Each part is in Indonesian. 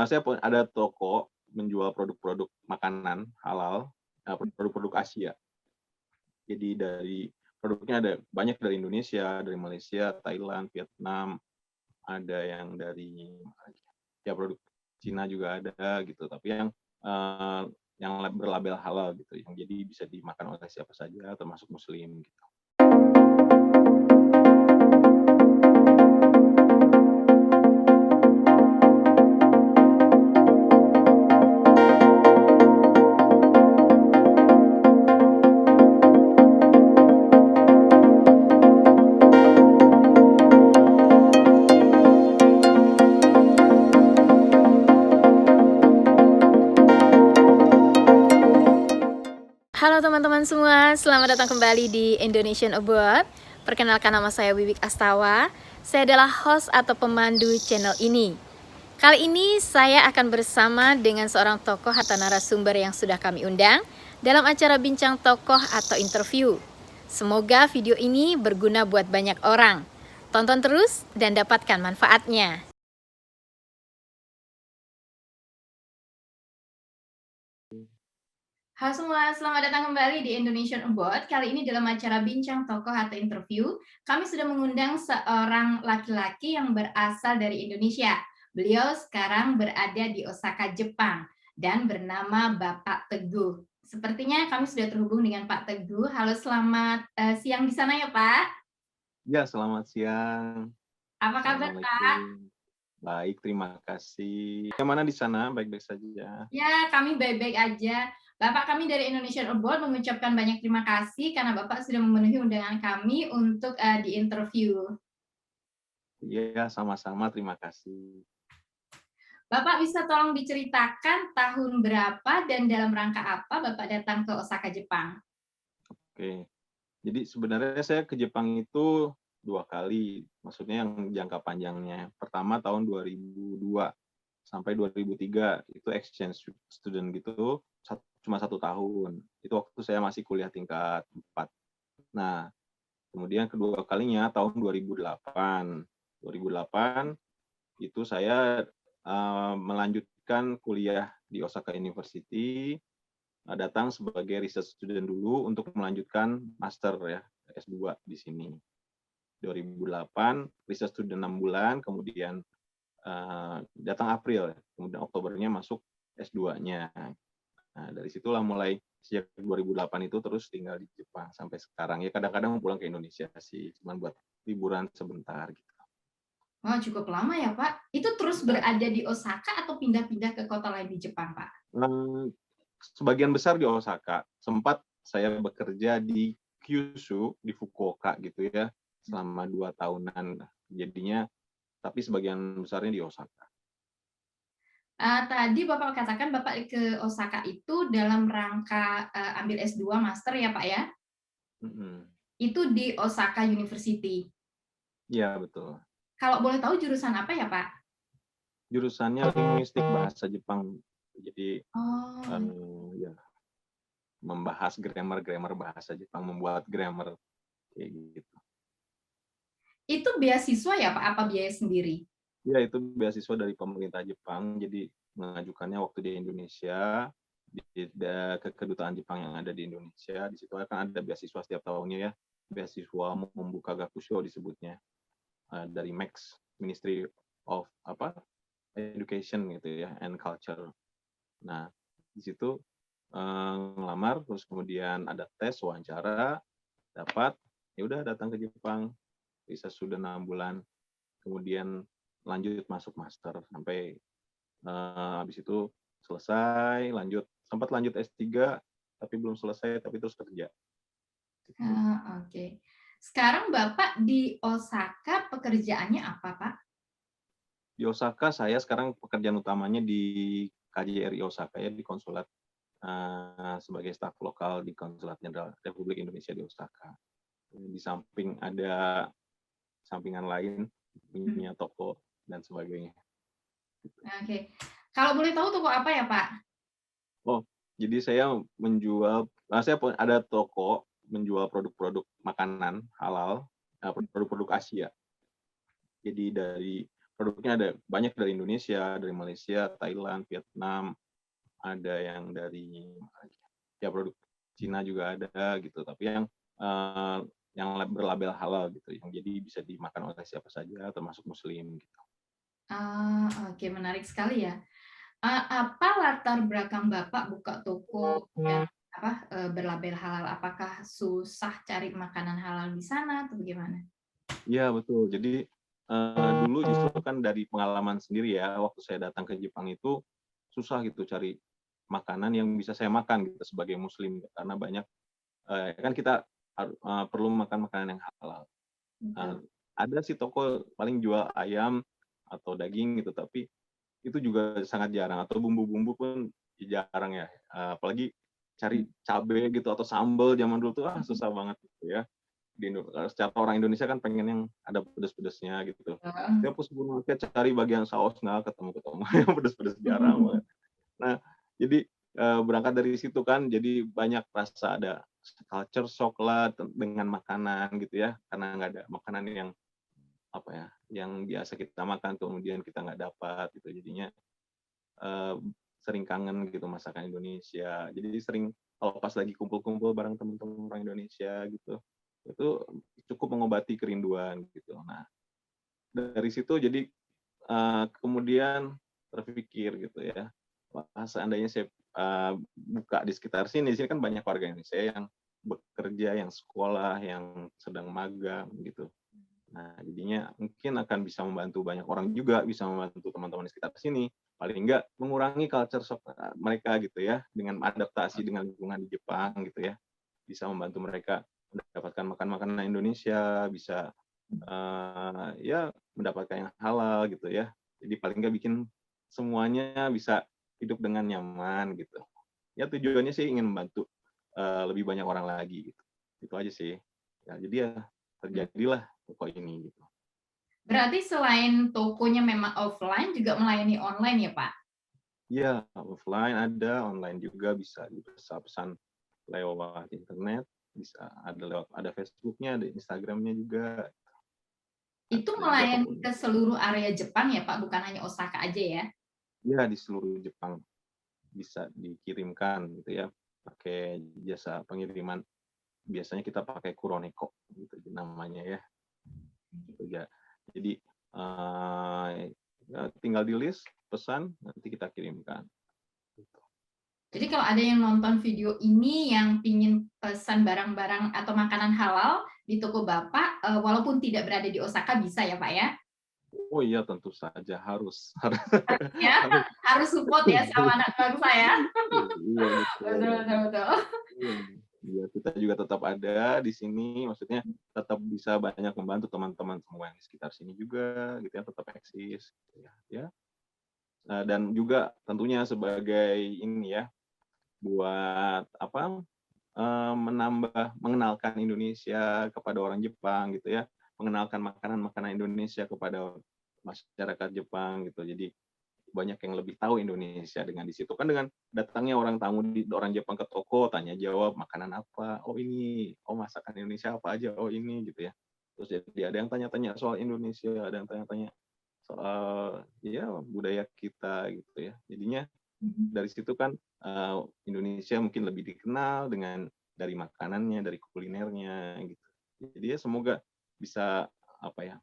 saya ada toko menjual produk-produk makanan halal, produk-produk Asia. Jadi dari produknya ada banyak dari Indonesia, dari Malaysia, Thailand, Vietnam, ada yang dari ya produk Cina juga ada gitu, tapi yang berlabel halal gitu, yang jadi bisa dimakan oleh siapa saja termasuk muslim gitu. Halo teman-teman semua, selamat datang kembali di Indonesian Abroad. Perkenalkan, nama saya Wiwik Astawa. Saya adalah host atau pemandu channel ini. Kali ini saya akan bersama dengan seorang tokoh atau narasumber yang sudah kami undang dalam acara bincang tokoh atau interview. Semoga video ini berguna buat banyak orang. Tonton terus dan dapatkan manfaatnya. Halo semua, selamat datang kembali di Indonesian Abroad. Kali ini dalam acara bincang tokoh atau interview, kami sudah mengundang seorang laki-laki yang berasal dari Indonesia. Beliau sekarang berada di Osaka, Jepang, dan bernama Bapak Teguh. Sepertinya kami sudah terhubung dengan Pak Teguh. Halo, selamat siang di sana ya Pak. Ya, selamat siang. Apa kabar Pak? Assalamualaikum. Baik, terima kasih. Bagaimana di sana? Baik-baik saja? Ya, kami baik-baik aja. Bapak, kami dari Indonesian Abroad mengucapkan banyak terima kasih karena Bapak sudah memenuhi undangan kami untuk di-interview. Iya, sama-sama, terima kasih. Bapak bisa tolong diceritakan tahun berapa dan dalam rangka apa Bapak datang ke Osaka, Jepang? Oke. Jadi sebenarnya saya ke Jepang itu 2 kali, maksudnya yang jangka panjangnya. Pertama tahun 2002 sampai 2003, itu exchange student gitu, cuma 1 tahun. Itu waktu saya masih kuliah tingkat 4. Nah, kemudian kedua kalinya tahun 2008. 2008 itu saya, melanjutkan kuliah di Osaka University, datang sebagai research student dulu untuk melanjutkan master ya, S2 di sini. 2008 research student 6 bulan, kemudian datang April, kemudian Oktobernya masuk S2-nya. Nah, dari situlah mulai sejak 2008 itu terus tinggal di Jepang sampai sekarang. Ya kadang-kadang pulang ke Indonesia sih, cuman buat liburan sebentar gitu. Oh, cukup lama ya, Pak. Itu terus berada di Osaka atau pindah-pindah ke kota lain di Jepang, Pak? Sebagian besar di Osaka. Sempat saya bekerja di Kyushu, di Fukuoka gitu ya, selama 2 tahunan. Jadinya, tapi sebagian besarnya di Osaka. Tadi Bapak katakan Bapak ke Osaka itu dalam rangka ambil S2 master ya, Pak ya? Itu di Osaka University. Iya, betul. Kalau boleh tahu jurusan apa ya, Pak? Jurusannya linguistik bahasa Jepang. Jadi, ya, membahas grammar bahasa Jepang, membuat grammar kayak gitu. Itu beasiswa ya, Pak? Apa biaya sendiri? Ya, itu beasiswa dari pemerintah Jepang. Jadi mengajukannya waktu di Indonesia, ke kedutaan Jepang yang ada di Indonesia. Di situ kan ada beasiswa setiap tahunnya ya. Beasiswa membuka gakusho disebutnya. Dari MEX, Ministry of Education gitu ya, and Culture. Nah, di situ ngelamar, terus kemudian ada tes, wawancara, dapat, ya udah datang ke Jepang, bisa sudah 6 bulan, kemudian lanjut masuk master sampai habis itu selesai, sempat lanjut S3 tapi belum selesai, tapi terus kerja. Oke. Sekarang Bapak di Osaka pekerjaannya apa, Pak? Di Osaka saya sekarang pekerjaan utamanya di KJRI Osaka ya, di konsulat, sebagai staf lokal di Konsulat Jenderal Republik Indonesia di Osaka. Di samping ada sampingan lain, punya toko dan sebagainya. Oke. Kalau boleh tahu toko apa ya, Pak? Oh, jadi saya ada toko menjual produk-produk makanan halal, produk-produk Asia. Jadi dari produknya ada banyak dari Indonesia, dari Malaysia, Thailand, Vietnam, ada yang dari ya produk Cina juga ada gitu, tapi eee, yang berlabel halal gitu, yang jadi bisa dimakan oleh siapa saja termasuk muslim gitu. Ah, oke, menarik sekali ya. Apa latar belakang Bapak buka toko yang berlabel halal? Apakah susah cari makanan halal di sana atau bagaimana? Iya betul. Jadi, dulu justru kan dari pengalaman sendiri ya, waktu saya datang ke Jepang itu, susah gitu cari makanan yang bisa saya makan gitu sebagai muslim, karena banyak, kan kita perlu makan makanan yang halal. Eee, Betul. ada sih toko paling jual ayam atau daging gitu, tapi itu juga sangat jarang, atau bumbu-bumbu pun jarang ya, apalagi cari cabe gitu atau sambel zaman dulu tuh, susah banget gitu ya. Secara orang Indonesia kan pengen yang ada pedes-pedesnya gitu. Heeh. Tiap ke supermarket cari bagian saus nggak ketemu-ketemu, yang pedes-pedes jarang banget. Nah, jadi, berangkat dari situ kan, jadi banyak rasa ada culture shock lah dengan makanan gitu ya, karena nggak ada makanan yang, apa ya, yang biasa kita makan kemudian kita nggak dapat gitu. Jadinya, eee, sering kangen gitu masakan Indonesia. Jadi sering kalau pas lagi kumpul-kumpul bareng teman-teman orang Indonesia gitu, itu cukup mengobati kerinduan gitu. Nah, dari situ jadi, kemudian terpikir gitu ya, wah seandainya saya, buka di sini kan banyak warga Indonesia yang bekerja, yang sekolah, yang sedang magang gitu. Nah, jadinya mungkin akan bisa membantu banyak orang juga, bisa membantu teman-teman di sekitar sini, paling enggak mengurangi culture shock, mereka gitu ya, dengan adaptasi dengan lingkungan di Jepang gitu ya. Bisa membantu mereka mendapatkan makan makanan Indonesia, bisa, ya mendapatkan yang halal gitu ya. Jadi paling nggak bikin semuanya bisa hidup dengan nyaman gitu. Ya tujuannya sih ingin membantu, lebih banyak orang lagi gitu. Itu aja sih. Ya jadi ya terjadilah toko ini gitu. Berarti selain tokonya memang offline juga melayani online ya, Pak? Iya, offline ada, online juga bisa pesan lewat internet, bisa ada Facebook-nya, ada Instagram-nya juga, Itu ada juga melayani tokonya. ke seluruh area Jepang ya, Pak? Bukan hanya Osaka aja ya? Iya, di seluruh Jepang bisa dikirimkan gitu ya, pakai jasa pengiriman. Biasanya kita pakai Kuroneko gitu namanya ya, gitu ya. Jadi, ya tinggal di-list, pesan, nanti kita kirimkan, gitu. Jadi kalau ada yang nonton video ini yang pingin pesan barang-barang atau makanan halal di toko Bapak, walaupun tidak berada di Osaka bisa ya, Pak, ya? Oh iya, tentu saja harus Ya, harus. harus support ya sama anak bangsa ya. Iya, Betul betul. betul betul. Iya, iya, kita juga tetap ada di sini, maksudnya tetap bisa banyak membantu teman-teman semua yang di sekitar sini juga gitu ya, tetap eksis gitu ya. Ya, dan juga tentunya sebagai ini ya, buat apa, mengenalkan Indonesia kepada orang Jepang gitu ya, mengenalkan makanan-makanan Indonesia kepada masyarakat Jepang gitu. Jadi banyak yang lebih tahu Indonesia dengan di situ. Kan dengan datangnya orang Jepang ke toko, tanya jawab, "Makanan apa? Oh ini, oh masakan Indonesia apa aja? Oh ini," gitu ya. Terus jadi ada yang tanya-tanya soal Indonesia, ada yang tanya-tanya soal, ya budaya kita gitu ya. Jadinya Mhm. dari situ kan, Indonesia mungkin lebih dikenal dari makanannya, dari kulinernya gitu. Jadi ya semoga bisa apa ya,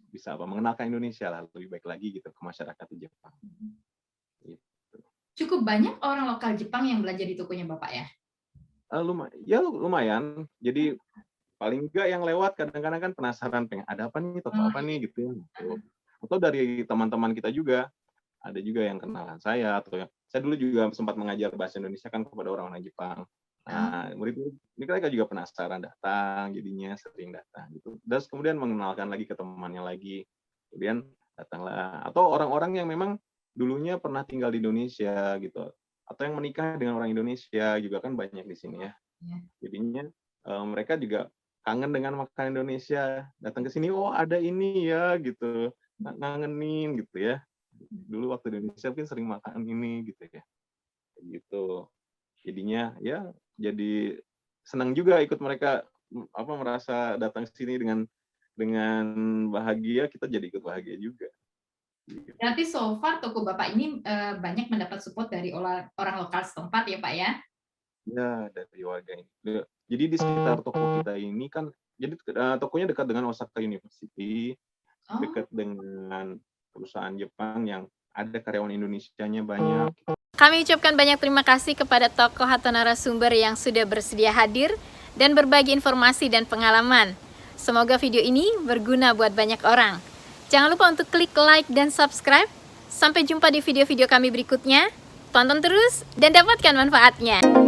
bisa apa, mengenalkan Indonesia lah lebih baik lagi gitu ke masyarakat di Jepang, gitu. Cukup banyak orang lokal Jepang yang belanja di tokonya Bapak ya? Ya lumayan. Jadi paling enggak yang lewat kadang-kadang kan penasaran, pengen, "Ada apa nih, toko Oh, apa iya. nih?" Gitu ya, gitu. Atau dari teman-teman kita juga, ada juga yang kenalan saya atau yang saya dulu juga sempat mengajar bahasa Indonesia kan kepada orang-orang Jepang. Oh, Nah, murid-murid mereka juga penasaran datang, jadinya sering datang gitu. Terus kemudian mengenalkan lagi ke temannya lagi, kemudian datanglah atau orang-orang yang memang dulunya pernah tinggal di Indonesia gitu, atau yang menikah dengan orang Indonesia juga kan banyak di sini ya. iya. Jadinya, mereka juga kangen dengan makanan Indonesia, datang ke sini, "Oh ada ini ya," gitu, ngangenin gitu ya. Dulu waktu di Indonesia mungkin sering makan ini gitu ya, kayak gitu. Jadinya ya jadi senang juga ikut mereka, merasa datang ke sini dengan dengan bahagia kita jadi ikut bahagia juga. Berarti so far toko Bapak ini banyak mendapat support dari orang lokal setempat ya Pak ya? Ya, dari warga ini. Jadi di sekitar toko kita ini kan, jadi tokonya dekat dengan Osaka University, dekat dengan perusahaan Jepang yang ada karyawan Indonesianya banyak. Kami ucapkan banyak terima kasih kepada tokoh atau narasumber yang sudah bersedia hadir dan berbagi informasi dan pengalaman. Semoga video ini berguna buat banyak orang. Jangan lupa untuk klik like dan subscribe. Sampai jumpa di video-video kami berikutnya. Tonton terus dan dapatkan manfaatnya.